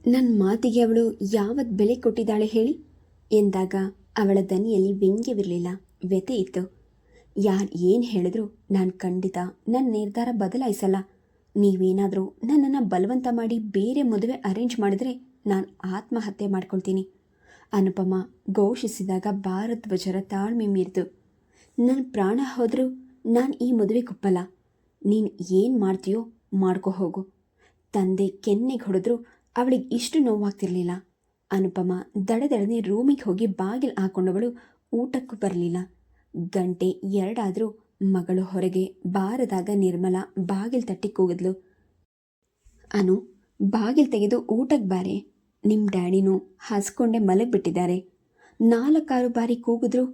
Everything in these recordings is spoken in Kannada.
ನನ್ನ ಮಾತಿಗೆ ಅವಳು ಯಾವತ್ತು ಬೆಲೆ ಕೊಟ್ಟಿದ್ದಾಳೆ ಹೇಳಿ ಎಂದಾಗ ಅವಳ ದನಿಯಲ್ಲಿ ವ್ಯಂಗ್ಯವಿರಲಿಲ್ಲ, ವ್ಯಥೆ ಇತ್ತು. ಯಾರು ಏನು ಹೇಳಿದ್ರು ನಾನು ಖಂಡಿತ ನನ್ನ ನಿರ್ಧಾರ ಬದಲಾಯಿಸಲ್ಲ. ನೀವೇನಾದರೂ ನನ್ನನ್ನು ಬಲವಂತ ಮಾಡಿ ಬೇರೆ ಮದುವೆ ಅರೇಂಜ್ ಮಾಡಿದರೆ ನಾನು ಆತ್ಮಹತ್ಯೆ ಮಾಡ್ಕೊಳ್ತೀನಿ. ಅನುಪಮ ಘೋಷಿಸಿದಾಗ ಭಾರದ್ವಾಜರ ತಾಳ್ಮೆ ಮೀರಿತು. ನನ್ನ ಪ್ರಾಣ ಹೋದರೂ ನಾನು ಈ ಮದುವೆಗೊಪ್ಪಲ್ಲ. ನೀನು ಏನು ಮಾಡ್ತೀಯೋ ಮಾಡ್ಕೊ ಹೋಗು. ತಂದೆ ಕೆನ್ನೆಗೆ ಹೊಡೆದ್ರು ಅವಳಿಗೆ ಇಷ್ಟು ನೋವಾಗ್ತಿರಲಿಲ್ಲ. ಅನುಪಮ ದಡದಡನೆ ರೂಮಿಗೆ ಹೋಗಿ ಬಾಗಿಲು ಹಾಕೊಂಡವಳು ಊಟಕ್ಕೂ ಬರಲಿಲ್ಲ. ಗಂಟೆ 2 ಆದರೂ ಮಗಳು ಹೊರಗೆ ಬಾರದಾಗ ನಿರ್ಮಲಾ ಬಾಗಿಲು ತಟ್ಟಿ ಕೂಗಿದ್ಲು. ಅನು, ಬಾಗಿಲು ತೆಗೆದು ಊಟಕ್ಕೆ ಬಾರೆ. ನಿಮ್ಮ ಡ್ಯಾಡಿನೂ ಹಸ್ಕೊಂಡೆ ಮಲಗಿಬಿಟ್ಟಿದ್ದಾರೆ. 4-6 ಬಾರಿ ಕೂಗಿದ್ರು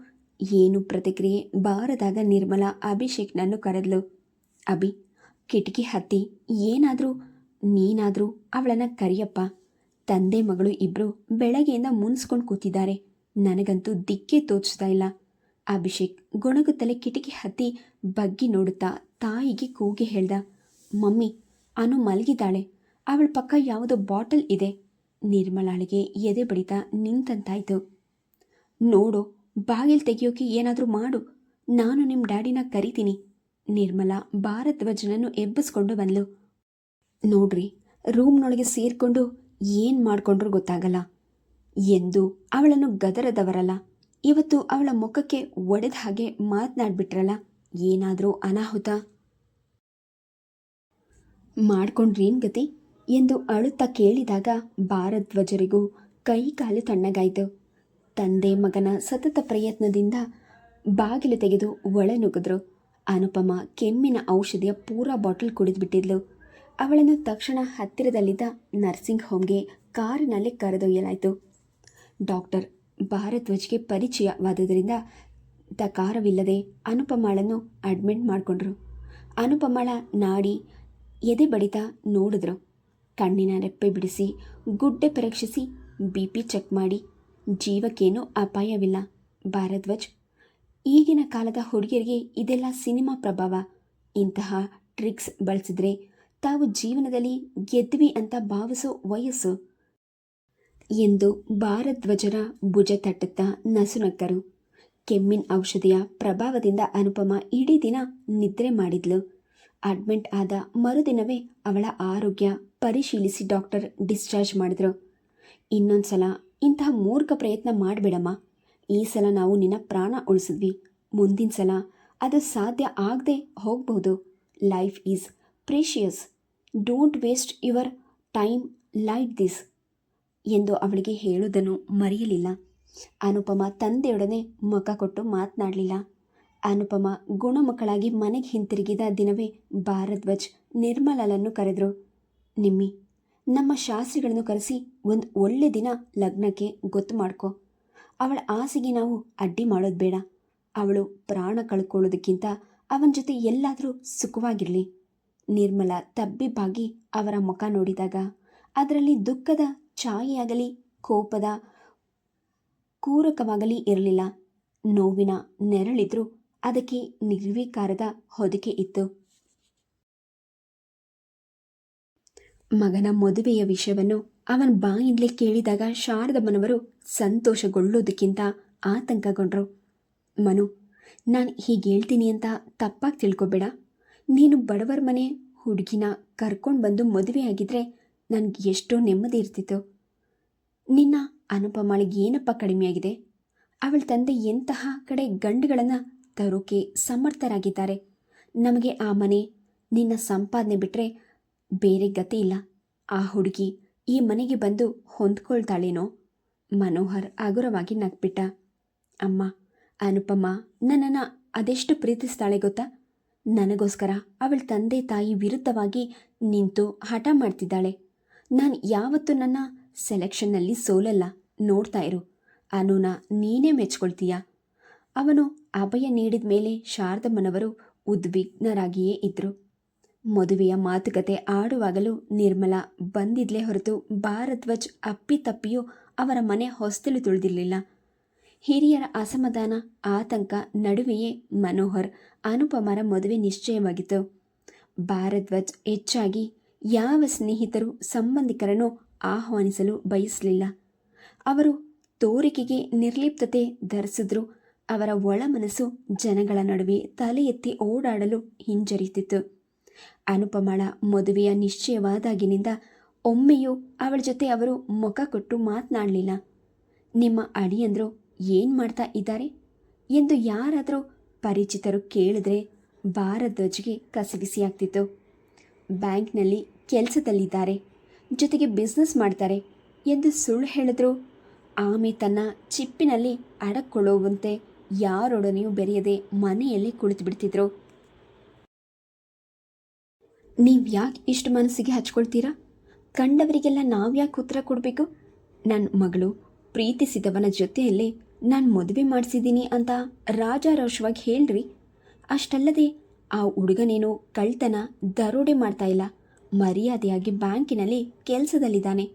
ಏನು ಪ್ರತಿಕ್ರಿಯೆ ಬಾರದಾಗ ನಿರ್ಮಲಾ ಅಭಿಷೇಕ್ನನ್ನು ಕರೆದ್ಲು. ಅಭಿ, ಕಿಟಕಿ ಹತ್ತಿ ಏನಾದರೂ ನೀನಾದರೂ ಅವಳನ್ನು ಕರಿಯಪ್ಪ. ತಂದೆ ಮಗಳು ಇಬ್ಬರು ಬೆಳಗ್ಗೆಯಿಂದ ಮುನ್ಸ್ಕೊಂಡು ಕೂತಿದ್ದಾರೆ. ನನಗಂತೂ ದಿಕ್ಕೇ ತೋಚ್ತಾ ಇಲ್ಲ. ಅಭಿಷೇಕ್ ಗೊಣಗುತ್ತಲೇ ಕಿಟಕಿ ಹತ್ತಿ ಬಗ್ಗಿ ನೋಡುತ್ತಾ ತಾಯಿಗೆ ಕೂಗಿ ಹೇಳ್ದ. ಮಮ್ಮಿ, ಅನು ಮಲಗಿದ್ದಾಳೆ. ಅವಳ ಪಕ್ಕ ಯಾವುದೋ ಬಾಟಲ್ ಇದೆ. ನಿರ್ಮಲಾಳಿಗೆ ಎದೆ ಬಡಿತ ನಿಂತಂತಾಯ್ತು. ನೋಡು, ಬಾಗಿಲು ತೆಗೆಯೋಕೆ ಏನಾದರೂ ಮಾಡು. ನಾನು ನಿಮ್ಮ ಡ್ಯಾಡಿನ ಕರಿತೀನಿ. ನಿರ್ಮಲಾ ಭಾರದ್ವಾಜನನ್ನು ಎಬ್ಬಿಸ್ಕೊಂಡು ಬಂದ್ಲು. ನೋಡ್ರಿ, ರೂಮ್ನೊಳಗೆ ಸೇರಿಕೊಂಡು ಏನು ಮಾಡಿಕೊಂಡ್ರೂ ಗೊತ್ತಾಗಲ್ಲ ಎಂದು ಅವಳನ್ನು ಗದರದವರಲ್ಲ. ಇವತ್ತು ಅವಳ ಮುಖಕ್ಕೆ ಒಡೆದ ಹಾಗೆ ಮಾತನಾಡ್ಬಿಟ್ರಲ್ಲ. ಏನಾದರೂ ಅನಾಹುತ ಮಾಡ್ಕೊಂಡ್ರೇನು ಗತಿ ಎಂದು ಅಳುತ್ತಾ ಕೇಳಿದಾಗ ಭಾರದ್ವಾಜರಿಗೂ ಕೈ ಕಾಲು ತಣ್ಣಗಾಯಿತು. ತಂದೆ ಮಗನ ಸತತ ಪ್ರಯತ್ನದಿಂದ ಬಾಗಿಲು ತೆಗೆದು ಒಳ ನುಗ್ಗಿದ್ರು. ಅನುಪಮ ಕೆಮ್ಮಿನ ಔಷಧಿಯ ಪೂರಾ ಬಾಟಲ್ ಕುಡಿದ್ಬಿಟ್ಟಿದ್ಲು. ಅವಳನ್ನು ತಕ್ಷಣ ಹತ್ತಿರದಲ್ಲಿದ್ದ ನರ್ಸಿಂಗ್ ಹೋಮ್ಗೆ ಕಾರಿನಲ್ಲಿ ಕರೆದೊಯ್ಯಲಾಯಿತು. ಡಾಕ್ಟರ್ ಭಾರದ್ವಾಜ್ಗೆ ಪರಿಚಯವಾದುದರಿಂದ ತಕಾರವಿಲ್ಲದೆ ಅನುಪಮಾಳನ್ನು ಅಡ್ಮಿಟ್ ಮಾಡಿಕೊಂಡ್ರು. ಅನುಪಮಾಳ ನಾಡಿ ಎದೆ ಬಡಿತ ನೋಡಿದ್ರು. ಕಣ್ಣಿನ ರೆಪ್ಪೆ ಬಿಡಿಸಿ ಗುಡ್ಡೆ ಪರೀಕ್ಷಿಸಿ BP ಚೆಕ್ ಮಾಡಿ ಜೀವಕ್ಕೇನೂ ಅಪಾಯವಿಲ್ಲ. ಭಾರದ್ವಾಜ್, ಈಗಿನ ಕಾಲದ ಹುಡುಗಿಯರಿಗೆ ಇದೆಲ್ಲ ಸಿನಿಮಾ ಪ್ರಭಾವ. ಇಂತಹ ಟ್ರಿಕ್ಸ್ ಬಳಸಿದ್ರೆ ತಾವು ಜೀವನದಲ್ಲಿ ಗೆದ್ವಿ ಅಂತ ಭಾವಿಸೋ ವಯಸ್ಸು ಎಂದು ಭಾರದ್ವಾಜರ ಭುಜ ತಟ್ಟುತ್ತಾ ನಸುನಕ್ಕರು. ಕೆಮ್ಮಿನ ಔಷಧಿಯ ಪ್ರಭಾವದಿಂದ ಅನುಪಮ ಇಡೀ ದಿನ ನಿದ್ರೆ ಮಾಡಿದ್ಲು. ಅಡ್ಮಿಟ್ ಆದ ಮರುದಿನವೇ ಅವಳ ಆರೋಗ್ಯ ಪರಿಶೀಲಿಸಿ ಡಾಕ್ಟರ್ ಡಿಸ್ಚಾರ್ಜ್ ಮಾಡಿದ್ರು. ಇನ್ನೊಂದು ಸಲ ಇಂತಹ ಮೂರ್ಖ ಪ್ರಯತ್ನ ಮಾಡಬೇಡಮ್ಮ. ಈ ಸಲ ನಾವು ನಿನ್ನ ಪ್ರಾಣ ಉಳಿಸಿದ್ವಿ. ಮುಂದಿನ ಸಲ ಅದು ಸಾಧ್ಯ ಆಗದೆ ಹೋಗಬಹುದು. Life is precious. Don't waste your time like this ಎಂದು ಅವಳಿಗೆ ಹೇಳುವುದನ್ನು ಮರೆಯಲಿಲ್ಲ. ಅನುಪಮ ತಂದೆಯೊಡನೆ ಮುಖ ಕೊಟ್ಟು ಮಾತನಾಡಲಿಲ್ಲ. ಅನುಪಮ ಗುಣಮುಖಳಾಗಿ ಮನೆಗೆ ಹಿಂತಿರುಗಿದ ದಿನವೇ ಭಾರದ್ವಾಜ್ ನಿರ್ಮಲಳನ್ನು ಕರೆದರು. ನಿಮ್ಮಿ, ನಮ್ಮ ಶಾಸ್ತ್ರಿಗಳನ್ನು ಕರೆಸಿ ಒಂದು ಒಳ್ಳೆ ದಿನ ಲಗ್ನಕ್ಕೆ ಗೊತ್ತು ಮಾಡ್ಕೊ. ಅವಳ ಆಸೆಗೆ ನಾವು ಅಡ್ಡಿ ಮಾಡೋದು ಬೇಡ. ಅವಳು ಪ್ರಾಣ ಕಳ್ಕೊಳ್ಳೋದಕ್ಕಿಂತ ಅವನ ಜೊತೆ ಎಲ್ಲಾದರೂ ಸುಖವಾಗಿರಲಿ. ನಿರ್ಮಲಾ ತಬ್ಬಿಬ್ಬಾಗಿ ಅವರ ಮುಖ ನೋಡಿದಾಗ ಅದರಲ್ಲಿ ದುಃಖದ ಛಾಯೆಯಾಗಲಿ ಕೋಪದ ಕೂರಕವಾಗಲಿ ಇರಲಿಲ್ಲ. ನೋವಿನ ನೆರಳಿದ್ರೂ ಅದಕ್ಕೆ ನಿರ್ವಿಕಾರದ ಹೊದಿಕೆ ಇತ್ತು. ಮಗನ ಮದುವೆಯ ವಿಷಯವನ್ನು ಅವನ ಬಾಯಿಂದಲೇ ಕೇಳಿದಾಗ ಶಾರದಮ್ಮನವರು ಸಂತೋಷಗೊಳ್ಳೋದಕ್ಕಿಂತ ಆತಂಕಗೊಂಡ್ರು. ಮನು, ನಾನು ಹೀಗೆ ಹೇಳ್ತೀನಿ ಅಂತ ತಪ್ಪಾಗಿ ತಿಳ್ಕೊಬೇಡ. ನೀನು ಬಡವರ ಮನೆ ಹುಡುಗಿನ ಕರ್ಕೊಂಡು ಬಂದು ಮದುವೆಯಾಗಿದ್ದರೆ ನನಗೆ ಎಷ್ಟೋ ನೆಮ್ಮದಿ ಇರ್ತಿತ್ತು. ನಿನ್ನ ಅನುಪಮಾಳಿಗೆ ಏನಪ್ಪ ಕಡಿಮೆಯಾಗಿದೆ? ಅವಳ ತಂದೆ ಎಂತಹ ಕಡೆ ಗಂಡುಗಳನ್ನು ತರೋಕೆ ಸಮರ್ಥರಾಗಿದ್ದಾರೆ. ನಮಗೆ ಆ ಮನೆ, ನಿನ್ನ ಸಂಪಾದನೆ ಬಿಟ್ಟರೆ ಬೇರೆ ಗತಿ ಇಲ್ಲ. ಆ ಹುಡುಗಿ ಈ ಮನೆಗೆ ಬಂದು ಹೊಂದ್ಕೊಳ್ತಾಳೇನೋ? ಮನೋಹರ್ ಹಗುರವಾಗಿ ನಗ್ಬಿಟ್ಟ. ಅಮ್ಮ, ಅನುಪಮ ನನ್ನನ್ನು ಅದೆಷ್ಟು ಪ್ರೀತಿಸ್ತಾಳೆ ಗೊತ್ತಾ? ನನಗೋಸ್ಕರ ಅವಳ ತಂದೆ ತಾಯಿ ವಿರುದ್ಧವಾಗಿ ನಿಂತು ಹಠ ಮಾಡ್ತಿದ್ದಾಳೆ. ನಾನು ಯಾವತ್ತೂ ನನ್ನ ಸೆಲೆಕ್ಷನ್ನಲ್ಲಿ ಸೋಲಲ್ಲ. ನೋಡ್ತಾ ಇರು. ಅನುನ ನೀನೇ ಮೆಚ್ಕೊಳ್ತೀಯ. ಅವನು ಅಭಯ ನೀಡಿದ ಮೇಲೆ ಶಾರದಮ್ಮನವರು ಉದ್ವಿಗ್ನರಾಗಿಯೇ ಇದ್ದರು. ಮದುವೆಯ ಮಾತುಕತೆ ಆಡುವಾಗಲೂ ನಿರ್ಮಲಾ ಬಂದಿದ್ಲೇ ಹೊರತು ಭಾರದ್ವಾಜ್ ಅಪ್ಪಿತಪ್ಪಿಯೂ ಅವರ ಮನೆ ಹೊಸ್ತಿಲು ತುಳಿದಿರಲಿಲ್ಲ. ಹಿರಿಯರ ಅಸಮಾಧಾನ ಆತಂಕ ನಡುವೆಯೇ ಮನೋಹರ್ ಅನುಪಮರ ಮದುವೆ ನಿಶ್ಚಯವಾಗಿತ್ತು. ಭಾರದ್ವಾಜ್ ಹೆಚ್ಚಾಗಿ ಯಾವ ಸ್ನೇಹಿತರು ಸಂಬಂಧಿಕರನ್ನು ಆಹ್ವಾನಿಸಲು ಬಯಸಲಿಲ್ಲ. ಅವರು ತೋರಿಕೆಗೆ ನಿರ್ಲಿಪ್ತತೆ ಧರಿಸಿದ್ರು ಅವರ ಒಳ ಮನಸ್ಸು ಜನಗಳ ನಡುವೆ ತಲೆ ಎತ್ತಿ ಓಡಾಡಲು ಹಿಂಜರಿತಿತ್ತು. ಅನುಪಮಳ ಮದುವೆಯ ನಿಶ್ಚಯವಾದಾಗಿನಿಂದ ಒಮ್ಮೆಯೂ ಅವಳ ಜೊತೆ ಅವರು ಮುಖ ಕೊಟ್ಟು ಮಾತನಾಡಲಿಲ್ಲ. ನಿಮ್ಮ ಅಳಿಯಂದ್ರು ಏನು ಮಾಡ್ತಾ ಇದ್ದಾರೆ ಎಂದು ಯಾರಾದರೂ ಪರಿಚಿತರು ಕೇಳಿದ್ರೆ ಭಾರದ್ವಾಜ್ಗೆ ಕಸಿವಿಸಿಯಾಗ್ತಿತ್ತು. ಬ್ಯಾಂಕ್ನಲ್ಲಿ ಕೆಲಸದಲ್ಲಿದ್ದಾರೆ, ಜೊತೆಗೆ ಬಿಸ್ನೆಸ್ ಮಾಡ್ತಾರೆ ಎಂದು ಸುಳ್ಳು ಹೇಳಿದ್ರು. ಆಮೆ ತನ್ನ ಚಿಪ್ಪಿನಲ್ಲಿ ಅಡಕೊಳ್ಳುವಂತೆ ಯಾರೊಡನೆಯೂ ಬೆರೆಯದೆ ಮನೆಯಲ್ಲಿ ಕುಳಿತುಬಿಡ್ತಿದ್ರು. ನೀವು ಯಾಕೆ ಇಷ್ಟು ಮನಸ್ಸಿಗೆ ಹಚ್ಕೊಳ್ತೀರಾ? ಕಂಡವರಿಗೆಲ್ಲ ನಾವ್ಯಾಕೆ ಉತ್ತರ ಕೊಡಬೇಕು? ನನ್ನ ಮಗಳು ಪ್ರೀತಿಸಿದವನ ಜೊತೆಯಲ್ಲೇ ನಾನು ಮದುವೆ ಮಾಡಿಸಿದ್ದೀನಿ ಅಂತ ರಾಜಾರೋಷವಾಗಿ ಹೇಳ್ರಿ. ಅಷ್ಟಲ್ಲದೆ ಆ ಹುಡುಗನೇನು ಕಳ್ತನ ದರೋಡೆ ಮಾಡ್ತಾ ಇಲ್ಲ, ಮರ್ಯಾದೆಯಾಗಿ ಬ್ಯಾಂಕಿನಲ್ಲಿ ಕೆಲಸದಲ್ಲಿದ್ದಾನೆ,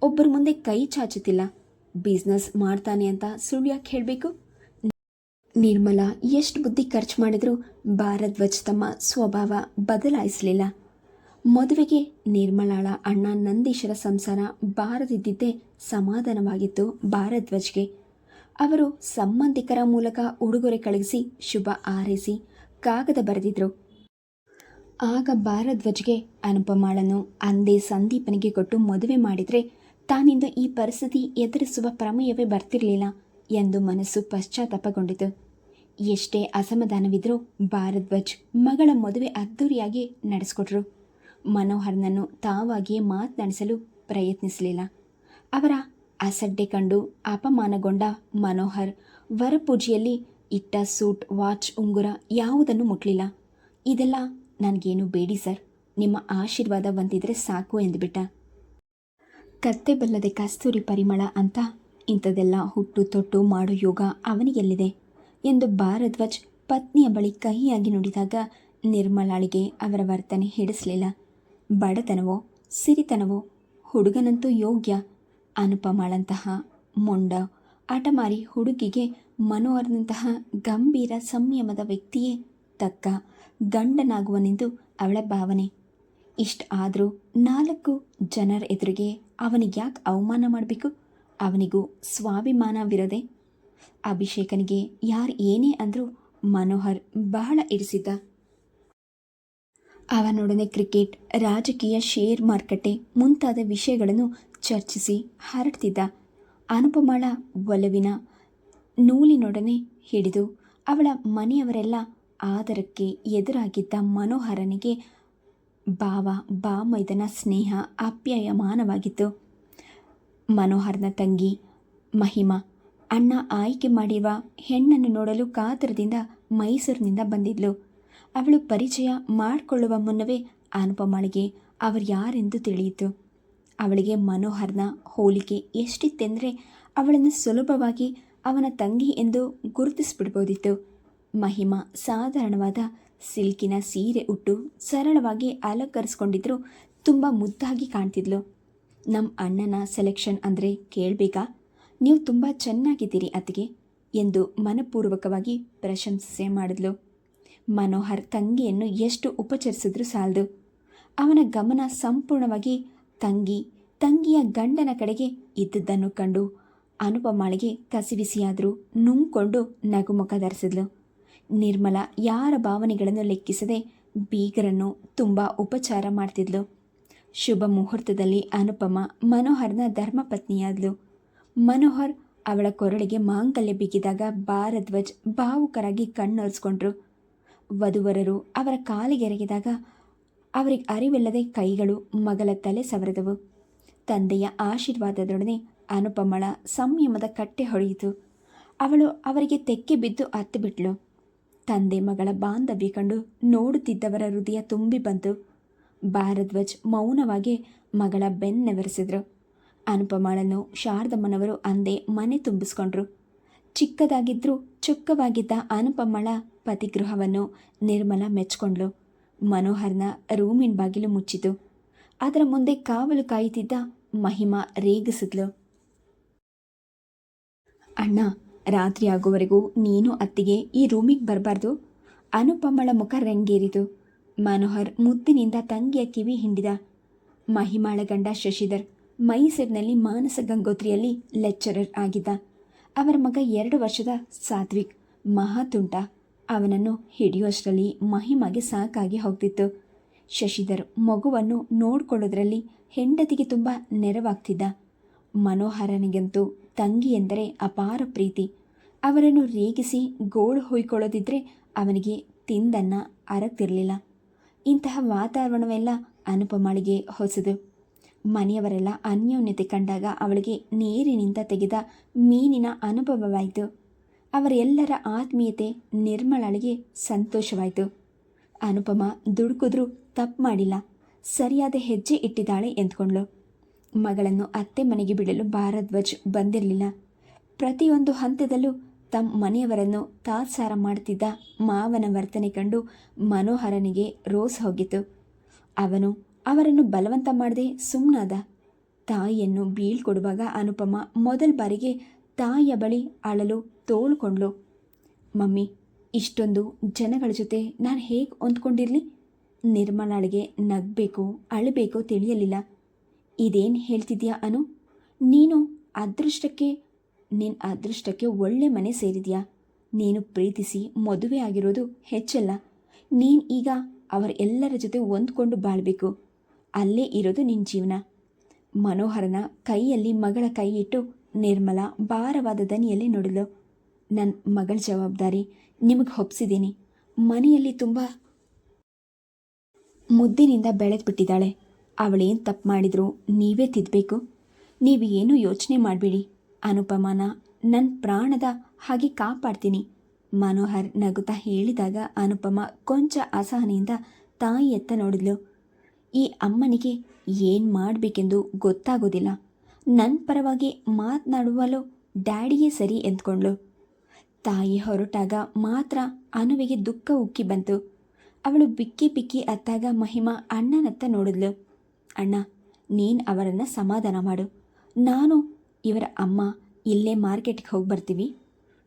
ಒಬ್ಬರ ಮುಂದೆ ಕೈ ಚಾಚುತ್ತಿಲ್ಲ, ಬಿಸ್ನೆಸ್ ಮಾಡ್ತಾನೆ ಅಂತ ಸುಳ್ಳು ಯಾಕೆ ಹೇಳಬೇಕು? ನಿರ್ಮಲಾ ಎಷ್ಟು ಬುದ್ಧಿ ಖರ್ಚು ಮಾಡಿದರೂ ಭಾರದ್ವಾಜ್ ತಮ್ಮ ಸ್ವಭಾವ ಬದಲಾಯಿಸಲಿಲ್ಲ. ಮದುವೆಗೆ ನಿರ್ಮಲಾಳ ಅಣ್ಣ ನಂದೀಶರ ಸಂಸಾರ ಬಾರದಿದ್ದಿದ್ದೇ ಸಮಾಧಾನವಾಗಿತ್ತು ಭಾರದ್ವಾಜ್ಗೆ. ಅವರು ಸಂಬಂಧಿಕರ ಮೂಲಕ ಉಡುಗೊರೆ ಕಳುಹಿಸಿ ಶುಭ ಹಾರೈಸಿ ಕಾಗದ ಬರೆದಿದ್ರು. ಆಗ ಭಾರದ್ವಾಜ್ಗೆ ಅನುಪಮಾಳನ್ನು ಅಂದೇ ಸಂದೀಪನಿಗೆ ಕೊಟ್ಟು ಮದುವೆ ಮಾಡಿದರೆ ತಾನಿಂದು ಈ ಪರಿಸ್ಥಿತಿ ಎದುರಿಸುವ ಪ್ರಮೇಯವೇ ಬರ್ತಿರಲಿಲ್ಲ ಎಂದು ಮನಸ್ಸು ಪಶ್ಚಾತ್ತಾಪಗೊಂಡಿತು. ಎಷ್ಟೇ ಅಸಮಾಧಾನವಿದ್ರೂ ಭಾರದ್ವಾಜ್ ಮಗಳ ಮದುವೆ ಅದ್ದೂರಿಯಾಗಿ ನಡೆಸಿಕೊಟ್ರು. ಮನೋಹರ್ನನ್ನು ತಾವಾಗಿಯೇ ಮಾತನಾಡಿಸಲು ಪ್ರಯತ್ನಿಸಲಿಲ್ಲ. ಅವರ ಅಸಡ್ಡೆ ಕಂಡು ಅಪಮಾನಗೊಂಡ ಮನೋಹರ್ ವರಪೂಜೆಯಲ್ಲಿ ಇಟ್ಟ ಸೂಟ್, ವಾಚ್, ಉಂಗುರ ಯಾವುದನ್ನು ಮುಟ್ಲಿಲ್ಲ. ಇದೆಲ್ಲ ನನಗೇನು ಬೇಡಿ ಸರ್, ನಿಮ್ಮ ಆಶೀರ್ವಾದ ಬಂದಿದ್ರೆ ಸಾಕು ಎಂದುಬಿಟ್ಟ. ಕತ್ತೆ ಬಲ್ಲದೆ ಕಸ್ತೂರಿ ಪರಿಮಳ ಅಂತ ಇಂಥದೆಲ್ಲ ಹುಟ್ಟು ತೊಟ್ಟು ಮಾಡೋ ಯೋಗ ಅವನಿಗೆಲ್ಲಿದೆ ಎಂದು ಭಾರದ್ವಾಜ್ ಪತ್ನಿಯ ಬಳಿ ಕಹಿಯಾಗಿ ನುಡಿದಾಗ ನಿರ್ಮಲಾಳಿಗೆ ಅವರ ವರ್ತನೆ ಹಿಡಿಸಲಿಲ್ಲ. ಬಡತನವೋ ಸಿರಿತನವೋ, ಹುಡುಗನಂತೂ ಯೋಗ್ಯ. ಅನುಪಮಾಳಂತಹ ಮೊಂಡ ಹಠಮಾರಿ ಹುಡುಗಿಗೆ ಮನೋಹರ್ನಂತಹ ಗಂಭೀರ ಸಂಯಮದ ವ್ಯಕ್ತಿಯೇ ತಕ್ಕ ಗಂಡನಾಗುವನೆಂದು ಅವಳ ಭಾವನೆ. ಇಷ್ಟ ಆದರೂ 4 ಜನರ ಎದುರಿಗೆ ಅವನಿಗೆ ಯಾಕೆ ಅವಮಾನ ಮಾಡಬೇಕು? ಅವನಿಗೂ ಸ್ವಾಭಿಮಾನವಿರದೆ. ಅಭಿಷೇಕನಿಗೆ ಯಾರು ಏನೇ ಅಂದರೂ ಮನೋಹರ್ ಬಹಳ ಇರಿಸಿದ್ದ. ಅವನೊಡನೆ ಕ್ರಿಕೆಟ್, ರಾಜಕೀಯ, ಶೇರ್ ಮಾರುಕಟ್ಟೆ ಮುಂತಾದ ವಿಷಯಗಳನ್ನು ಚರ್ಚಿಸಿ ಹರಡ್ತಿದ್ದ. ಅನುಪಮಾಳ ಒಲವಿನ ನೂಲಿನೊಡನೆ ಹಿಡಿದು ಅವಳ ಮನೆಯವರೆಲ್ಲ ಆದರಕ್ಕೆ ಎದುರಾಗಿದ್ದ ಮನೋಹರನಿಗೆ ಭಾವ ಬಾಮೈದನ ಸ್ನೇಹ ಆಪ್ಯಾಯಮಾನವಾಗಿತ್ತು. ಮನೋಹರ್ನ ತಂಗಿ ಮಹಿಮಾ ಅಣ್ಣ ಆಯ್ಕೆ ಮಾಡಿರುವ ಹೆಣ್ಣನ್ನು ನೋಡಲು ಕಾತರದಿಂದ ಮೈಸೂರಿನಿಂದ ಬಂದಿದ್ಲು. ಅವಳು ಪರಿಚಯ ಮಾಡಿಕೊಳ್ಳುವ ಮುನ್ನವೇ ಅನುಪಮಾಳಿಗೆ ಅವರು ಯಾರೆಂದು ತಿಳಿಯಿತು. ಅವಳಿಗೆ ಮನೋಹರ್ನ ಹೋಲಿಕೆ ಎಷ್ಟಿತ್ತೆಂದರೆ ಅವಳನ್ನು ಸುಲಭವಾಗಿ ಅವನ ತಂಗಿ ಎಂದು ಗುರುತಿಸಿಬಿಡ್ಬೋದಿತ್ತು. ಮಹಿಮಾ ಸಾಧಾರಣವಾದ ಸಿಲ್ಕಿನ ಸೀರೆ ಉಟ್ಟು ಸರಳವಾಗಿ ಅಲಂಕರಿಸ್ಕೊಂಡಿದ್ರು ತುಂಬ ಮುದ್ದಾಗಿ ಕಾಣ್ತಿದ್ಲು. ನಮ್ಮ ಅಣ್ಣನ ಸೆಲೆಕ್ಷನ್ ಅಂದರೆ ಕೇಳಬೇಕಾ? ನೀವು ತುಂಬ ಚೆನ್ನಾಗಿದ್ದೀರಿ ಅತ್ತಿಗೆ ಎಂದು ಮನಪೂರ್ವಕವಾಗಿ ಪ್ರಶಂಸೆ ಮಾಡಿದ್ಲು. ಮನೋಹರ್ ತಂಗಿಯನ್ನು ಎಷ್ಟು ಉಪಚರಿಸಿದ್ರೂ ಸಾಲದು. ಅವನ ಗಮನ ಸಂಪೂರ್ಣವಾಗಿ ತಂಗಿಯ ಗಂಡನ ಕಡೆಗೆ ಇದ್ದದ್ದನ್ನು ಕಂಡು ಅನುಪಮಾಳಿಗೆ ಕಸಿವಿಸಿಯಾದರೂ ನುಂಗ್ಕೊಂಡು ನಗುಮುಖ ಧರಿಸಿದ್ಲು. ನಿರ್ಮಲಾ ಯಾರ ಭಾವನೆಗಳನ್ನು ಲೆಕ್ಕಿಸದೆ ಬೀಗರನ್ನು ತುಂಬ ಉಪಚಾರ ಮಾಡ್ತಿದ್ಲು. ಶುಭ ಮುಹೂರ್ತದಲ್ಲಿ ಅನುಪಮ ಮನೋಹರ್ನ ಧರ್ಮಪತ್ನಿಯಾದ್ಲು. ಮನೋಹರ್ ಅವಳ ಕೊರಳಿಗೆ ಮಾಂಗಲ್ಯ ಬಿಗಿದಾಗ ಭಾರದ್ವಾಜ್ ಭಾವುಕರಾಗಿ ಕಣ್ಣೊರೆಸ್ಕೊಂಡ್ರು. ವಧುವರರು ಅವರ ಕಾಲಿಗೆರಗಿದಾಗ ಅವರಿಗೆ ಅರಿವಿಲ್ಲದೆ ಕೈಗಳು ಮಗಳ ತಲೆ ಸವರಿದವು. ತಂದೆಯ ಆಶೀರ್ವಾದದೊಡನೆ ಅನುಪಮಳ ಸಂಯಮದ ಕಟ್ಟೆ ಹೊಡೆಯಿತು. ಅವಳು ಅವರಿಗೆ ತೆಕ್ಕೆ ಬಿದ್ದು ಅತ್ತು ಬಿಟ್ಲು. ತಂದೆ ಮಗಳ ಬಾಂಧವ್ಯ ಕಂಡು ನೋಡುತ್ತಿದ್ದವರ ಹೃದಯ ತುಂಬಿ ಬಂತು. ಭಾರದ್ವಾಜ್ ಮೌನವಾಗಿ ಮಗಳ ಬೆನ್ನೆವರಿಸಿದ್ರು. ಅನುಪಮಾಳನ್ನು ಶಾರದಮ್ಮನವರು ಅಂದೇ ಮನೆ ತುಂಬಿಸ್ಕೊಂಡ್ರು. ಚಿಕ್ಕದಾಗಿದ್ದರೂ ಚೊಕ್ಕವಾಗಿದ್ದ ಅನುಪಮಳ ಪತಿಗೃಹವನ್ನು ನಿರ್ಮಲ ಮೆಚ್ಕೊಂಡ್ಲು. ಮನೋಹರ್ನ ರೂಮಿನ ಬಾಗಿಲು ಮುಚ್ಚಿತು. ಅದರ ಮುಂದೆ ಕಾವಲು ಕಾಯುತ್ತಿದ್ದ ಮಹಿಮಾ ರೇಗಿಸಿದ್ಲು. ಅಣ್ಣ, ರಾತ್ರಿ ಆಗೋವರೆಗೂ ನೀನು ಅತ್ತಿಗೆ ಈ ರೂಮಿಗೆ ಬರಬಾರ್ದು. ಅನುಪಮಳ ಮುಖ ರಂಗೇರಿತು. ಮನೋಹರ್ ಮುದ್ದಿನಿಂದ ತಂಗಿಯ ಕಿವಿ ಹಿಂಡಿದ. ಮಹಿಮಾಳ ಗಂಡ ಶಶಿಧರ್ ಮೈಸೂರಿನಲ್ಲಿ ಮಾನಸ ಗಂಗೋತ್ರಿಯಲ್ಲಿ ಲೆಕ್ಚರರ್ ಆಗಿದ್ದ. ಅವರ ಮಗ 2 ವರ್ಷದ ಸಾತ್ವಿಕ್ ಮಹಾತುಂಟ. ಅವನನ್ನು ಹಿಡಿಯುವಷ್ಟರಲ್ಲಿ ಮಹಿಮಾಗೆ ಸಾಕಾಗಿ ಹೋಗ್ತಿತ್ತು. ಶಶಿಧರ್ ಮಗುವನ್ನು ನೋಡಿಕೊಳ್ಳೋದ್ರಲ್ಲಿ ಹೆಂಡತಿಗೆ ತುಂಬ ನೆರವಾಗ್ತಿದ್ದ. ಮನೋಹರನಿಗಂತೂ ತಂಗಿ ಎಂದರೆ ಅಪಾರ ಪ್ರೀತಿ. ಅವರನ್ನು ರೇಗಿಸಿ ಗೋಳು ಹೊಯ್ಕೊಳ್ಳೋದಿದ್ರೆ ಅವನಿಗೆ ತಿಂದನ್ನ ಅರಗ್ತಿರಲಿಲ್ಲ. ಇಂತಹ ವಾತಾವರಣವೆಲ್ಲ ಅನುಪಮಾಳಿಗೆ ಹೊಸದು. ಮನೆಯವರೆಲ್ಲ ಅನ್ಯೋನ್ಯತೆ ಕಂಡಾಗ ಅವಳಿಗೆ ನೀರಿನಿಂದ ತೆಗೆದ ಮೀನಿನ ಅನುಭವವಾಯಿತು. ಅವರೆಲ್ಲರ ಆತ್ಮೀಯತೆ ನಿರ್ಮಳಳಿಗೆ ಸಂತೋಷವಾಯಿತು. ಅನುಪಮ ದುಡುಕಿದ್ರೂ ತಪ್ಪು ಮಾಡಿಲ್ಲ, ಸರಿಯಾದ ಹೆಜ್ಜೆ ಇಟ್ಟಿದ್ದಾಳೆ ಎಂದ್ಕೊಂಡ್ಳು. ಮಗಳನ್ನು ಅತ್ತೆ ಮನೆಗೆ ಬಿಡಲು ಭಾರದ್ವಾಜ್ ಬಂದಿರಲಿಲ್ಲ. ಪ್ರತಿಯೊಂದು ಹಂತದಲ್ಲೂ ತಮ್ಮ ಮನೆಯವರನ್ನು ತಾತ್ಸಾರ ಮಾಡ್ತಿದ್ದ ಮಾವನ ವರ್ತನೆ ಕಂಡು ಮನೋಹರನಿಗೆ ರೋಸ್ ಹೋಗಿತ್ತು. ಅವನು ಅವರನ್ನು ಬಲವಂತ ಮಾಡದೆ ಸುಮ್ಮನಾದ. ತಾಯಿಯನ್ನು ಬೀಳ್ಕೊಡುವಾಗ ಅನುಪಮ ಮೊದಲ ಬಾರಿಗೆ ತಾಯಿಯ ಬಳಿ ಅಳಲು ತೋಳ್ಕೊಂಡ್ಳು. ಮಮ್ಮಿ, ಇಷ್ಟೊಂದು ಜನಗಳ ಜೊತೆ ನಾನು ಹೇಗೆ ಹೊಂದ್ಕೊಂಡಿರಲಿ? ನಿರ್ಮಲಾಳಿಗೆ ನಗಬೇಕೋ ಅಳಬೇಕೋ ತಿಳಿಯಲಿಲ್ಲ. ಇದೇನು ಹೇಳ್ತಿದ್ಯಾ ಅನು? ನೀನು ನಿನ್ನ ಅದೃಷ್ಟಕ್ಕೆ ಒಳ್ಳೆ ಮನೆ ಸೇರಿದ್ಯಾ. ನೀನು ಪ್ರೀತಿಸಿ ಮದುವೆ ಆಗಿರೋದು ಹೆಚ್ಚಲ್ಲ. ನೀನು ಈಗ ಅವರ ಎಲ್ಲರ ಜೊತೆ ಹೊಂದ್ಕೊಂಡು ಬಾಳಬೇಕು. ಅಲ್ಲೇ ಇರೋದು ನಿನ್ನ ಜೀವನ. ಮನೋಹರನ ಕೈಯಲ್ಲಿ ಮಗಳ ಕೈ ಇಟ್ಟು ನಿರ್ಮಲಾ ಭಾರವಾದ ದನಿಯಲ್ಲಿ ನೋಡಿದ್ಲು. ನನ್ನ ಮಗಳ ಜವಾಬ್ದಾರಿ ನಿಮಗೆ ಒಪ್ಸಿದ್ದೀನಿ. ಮನೆಯಲ್ಲಿ ತುಂಬ ಮುದ್ದಿನಿಂದ ಬೆಳೆದು ಬಿಟ್ಟಿದ್ದಾಳೆ. ಅವಳೇನು ತಪ್ಪು ಮಾಡಿದ್ರು ನೀವೇ ತಿದ್ದಬೇಕು. ನೀವು ಏನೂ ಯೋಚನೆ ಮಾಡಬೇಡಿ. ಅನುಪಮಾನ ನನ್ನ ಪ್ರಾಣದ ಹಾಗೆ ಕಾಪಾಡ್ತೀನಿ. ಮನೋಹರ್ ನಗುತ್ತಾ ಹೇಳಿದಾಗ ಅನುಪಮ ಕೊಂಚ ಅಸಹನೆಯಿಂದ ತಾಯಿಯತ್ತ ನೋಡಿದ್ಲು. ಈ ಅಮ್ಮನಿಗೆ ಏನು ಮಾಡಬೇಕೆಂದು ಗೊತ್ತಾಗೋದಿಲ್ಲ. ನನ್ನ ಪರವಾಗಿ ಮಾತನಾಡುವಲು ಡ್ಯಾಡಿಯೇ ಸರಿ ಎಂದ್ಕೊಂಡ್ಳು. ತಾಯಿ ಹೊರಟಾಗ ಮಾತ್ರ ಅನುವಿಗೆ ದುಃಖ ಉಕ್ಕಿ ಬಂತು. ಅವಳು ಬಿಕ್ಕಿ ಬಿಕ್ಕಿ ಅತ್ತಾಗ ಮಹಿಮಾ ಅಣ್ಣನತ್ತ ನೋಡಿದ್ಲು. ಅಣ್ಣ, ನೀನು ಅವರನ್ನು ಸಮಾಧಾನ ಮಾಡು. ನಾನು ಇವರ ಅಮ್ಮ ಇಲ್ಲೇ ಮಾರ್ಕೆಟ್ಗೆ ಹೋಗಿ ಬರ್ತೀವಿ.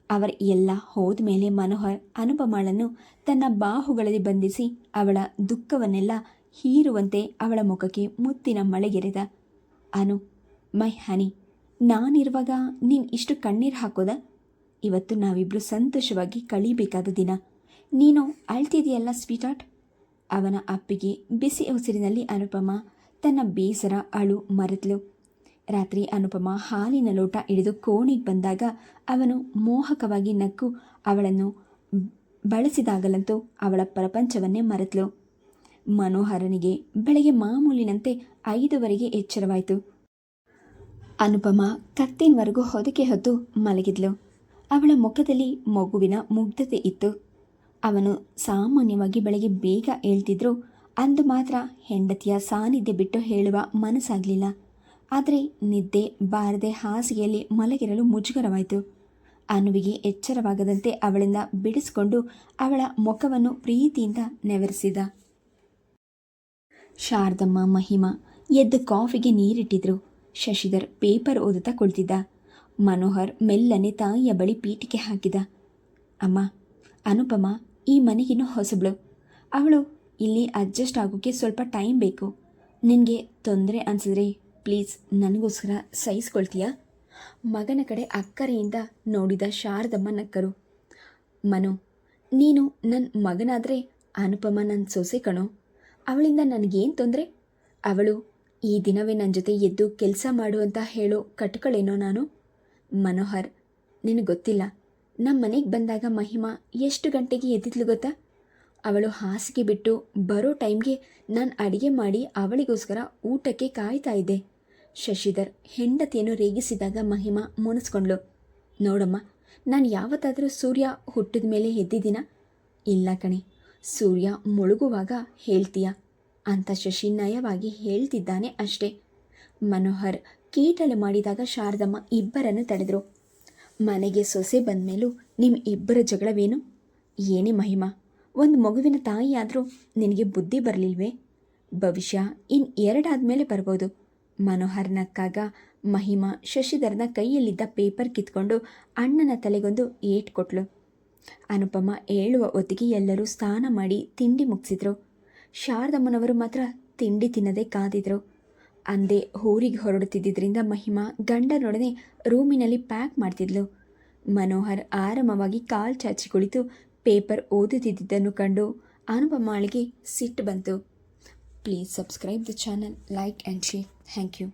ಅವರ ಎಲ್ಲ ಹೋದ ಮೇಲೆ ಮನೋಹರ್ ಅನುಪಮಾಳನ್ನು ತನ್ನ ಬಾಹುಗಳಲ್ಲಿ ಬಂಧಿಸಿ ಅವಳ ದುಃಖವನ್ನೆಲ್ಲ ಹೀರುವಂತೆ ಅವಳ ಮುಖಕ್ಕೆ ಮುತ್ತಿನ ಮಳೆಗೆರೆದ. ಅನು, ಮೈ ಹನಿ, ನಾನಿರುವಾಗ ನೀನು ಇಷ್ಟು ಕಣ್ಣೀರು ಹಾಕೋದ? ಇವತ್ತು ನಾವಿಬ್ಬರು ಸಂತೋಷವಾಗಿ ಕಳೀಬೇಕಾದ ದಿನ. ನೀನು ಅಳ್ತಿದೆಯಲ್ಲ ಸ್ವೀಟಾರ್ಟ್. ಅವನ ಅಪ್ಪಿಗೆ ಬಿಸಿ ಉಸಿರಿನಲ್ಲಿ ಅನುಪಮ ತನ್ನ ಬೇಸರ ಅಳು ಮರೆತಳು. ರಾತ್ರಿ ಅನುಪಮ ಹಾಲಿನ ಲೋಟ ಹಿಡಿದು ಕೋಣೆಗೆ ಬಂದಾಗ ಅವನು ಮೋಹಕವಾಗಿ ನಕ್ಕು ಅವಳನ್ನು ಬಳಸಿದಾಗಲಂತೂ ಅವಳ ಪ್ರಪಂಚವನ್ನೇ ಮರೆತಳು. ಮನೋಹರನಿಗೆ ಬೆಳಗ್ಗೆ ಮಾಮೂಲಿನಂತೆ 5:15 ಎಚ್ಚರವಾಯಿತು. ಅನುಪಮ ಕತ್ತಿನವರೆಗೂ ಹೊದಕೆ ಹೊತ್ತು ಮಲಗಿದ್ಲು. ಅವಳ ಮುಖದಲ್ಲಿ ಮಗುವಿನ ಮುಗ್ಧತೆ ಇತ್ತು. ಅವನು ಸಾಮಾನ್ಯವಾಗಿ ಬೆಳಗ್ಗೆ ಬೇಗ ಹೇಳ್ತಿದ್ರು. ಅಂದು ಮಾತ್ರ ಹೆಂಡತಿಯ ಸಾನ್ನಿಧ್ಯ ಬಿಟ್ಟು ಹೇಳುವ ಮನಸ್ಸಾಗಲಿಲ್ಲ. ಆದರೆ ನಿದ್ದೆ ಬಾರದೆ ಹಾಸಿಗೆಯಲ್ಲಿ ಮಲಗಿರಲು ಮುಜುಗರವಾಯಿತು. ಅನುವಿಗೆ ಎಚ್ಚರವಾಗದಂತೆ ಅವಳಿಂದ ಬಿಡಿಸಿಕೊಂಡು ಅವಳ ಮುಖವನ್ನು ಪ್ರೀತಿಯಿಂದ ನೆವರಿಸಿದ. ಶಾರದಮ್ಮ, ಮಹಿಮಾ ಎದ್ದು ಕಾಫಿಗೆ ನೀರಿಟ್ಟಿದ್ರು. ಶಶಿಧರ್ ಪೇಪರ್ ಓದುತ್ತಾ ಕುಳಿತಿದ್ದ. ಮನೋಹರ್ ಮೆಲ್ಲನೆ ತಾಯಿಯ ಬಳಿ ಪೀಠಿಕೆ ಹಾಕಿದ. ಅಮ್ಮ, ಅನುಪಮ ಈ ಮನೆಗಿನ್ನೂ ಹೊಸಬ್ಳು. ಅವಳು ಇಲ್ಲಿ ಅಡ್ಜಸ್ಟ್ ಆಗೋಕ್ಕೆ ಸ್ವಲ್ಪ ಟೈಮ್ ಬೇಕು. ನಿನಗೆ ತೊಂದರೆ ಅನಿಸಿದ್ರೆ ಪ್ಲೀಸ್ ನನಗೋಸ್ಕರ ಸಹಿಸ್ಕೊಳ್ತೀಯಾ? ಮಗನ ಕಡೆ ಅಕ್ಕರೆಯಿಂದ ನೋಡಿದ ಶಾರದಮ್ಮ ನಕ್ಕರು. ಮನು, ನೀನು ನನ್ನ ಮಗನಾದರೆ ಅನುಪಮ ನನ್ನ ಸೊಸೆ ಕಣೋ. ಅವಳಿಂದ ನನಗೇನು ತೊಂದರೆ? ಅವಳು ಈ ದಿನವೇ ನನ್ನ ಜೊತೆ ಎದ್ದು ಕೆಲಸ ಮಾಡು ಅಂತ ಹೇಳೋ ಕಟ್ಕೊಳ್ಳೇನೋ ನಾನು? ಮನೋಹರ್, ನಿನಗೆ ಗೊತ್ತಿಲ್ಲ, ನಮ್ಮ ಮನೆಗೆ ಬಂದಾಗ ಮಹಿಮಾ ಎಷ್ಟು ಗಂಟೆಗೆ ಎದ್ದಿದ್ಲು ಗೊತ್ತಾ? ಅವಳು ಹಾಸಿಗೆ ಬಿಟ್ಟು ಬರೋ ಟೈಮ್ಗೆ ನಾನು ಅಡುಗೆ ಮಾಡಿ ಅವಳಿಗೋಸ್ಕರ ಊಟಕ್ಕೆ ಕಾಯ್ತಾ ಇದ್ದೆ. ಶಶಿಧರ್ ಹೆಂಡತಿಯನ್ನು ರೇಗಿಸಿದಾಗ ಮಹಿಮಾ ಮುನಿಸ್ಕೊಂಡ್ಳು. ನೋಡಮ್ಮ, ನಾನು ಯಾವತ್ತಾದರೂ ಸೂರ್ಯ ಹುಟ್ಟಿದ ಮೇಲೆ ಎದ್ದಿದ್ದೀನ? ಇಲ್ಲ ಕಣೆ. ಸೂರ್ಯ ಮುಳುಗುವಾಗ ಹೇಳ್ತೀಯ ಅಂತ ಶಶಿ ನಯವಾಗಿ ಹೇಳ್ತಿದ್ದಾನೆ ಅಷ್ಟೇ. ಮನೋಹರ್ ಕೀಟಲೆ ಮಾಡಿದಾಗ ಶಾರದಮ್ಮ ಇಬ್ಬರನ್ನು ತಡೆದರು. ಮನೆಗೆ ಸೊಸೆ ಬಂದ ಮೇಲೂ ನಿಮ್ಮ ಇಬ್ಬರ ಜಗಳವೇನು? ಏನೇ ಮಹಿಮಾ, ಒಂದು ಮಗುವಿನ ತಾಯಿಯಾದರೂ ನಿನಗೆ ಬುದ್ಧಿ ಬರಲಿಲ್ವೇ? ಭವಿಷ್ಯ ಇನ್ನು 2 ಆದಮೇಲೆ ಬರ್ಬೋದು. ಮನೋಹರ್ ನಕ್ಕಾಗ ಮಹಿಮಾ ಶಶಿಧರನ ಕೈಯಲ್ಲಿದ್ದ ಪೇಪರ್ ಕಿತ್ಕೊಂಡು ಅಣ್ಣನ ತಲೆಗೊಂದು ಏಟು ಕೊಟ್ಲು. ಅನುಪಮ ಹೇಳುವ ಹೊತ್ತಿಗೆ ಎಲ್ಲರೂ ಸ್ನಾನ ಮಾಡಿ ತಿಂಡಿ ಮುಗಿಸಿದ್ರು. ಶಾರದಮ್ಮನವರು ಮಾತ್ರ ತಿಂಡಿ ತಿನ್ನದೆ ಕಾದಿದ್ರು. ಅಂದೇ ಊರಿಗೆ ಹೊರಡುತ್ತಿದ್ದರಿಂದ ಮಹಿಮಾ ಗಂಡನೊಡನೆ ರೂಮಿನಲ್ಲಿ ಪ್ಯಾಕ್ ಮಾಡ್ತಿದ್ಲು. ಮನೋಹರ್ ಆರಾಮವಾಗಿ ಕಾಲ್ ಚಾಚಿ ಕುಳಿತು ಪೇಪರ್ ಓದುತ್ತಿದ್ದನ್ನು ಕಂಡು ಅನುಪಮಾಳಿಗೆ ಸಿಟ್ಟು ಬಂತು. Please subscribe the channel, like and share. Thank you.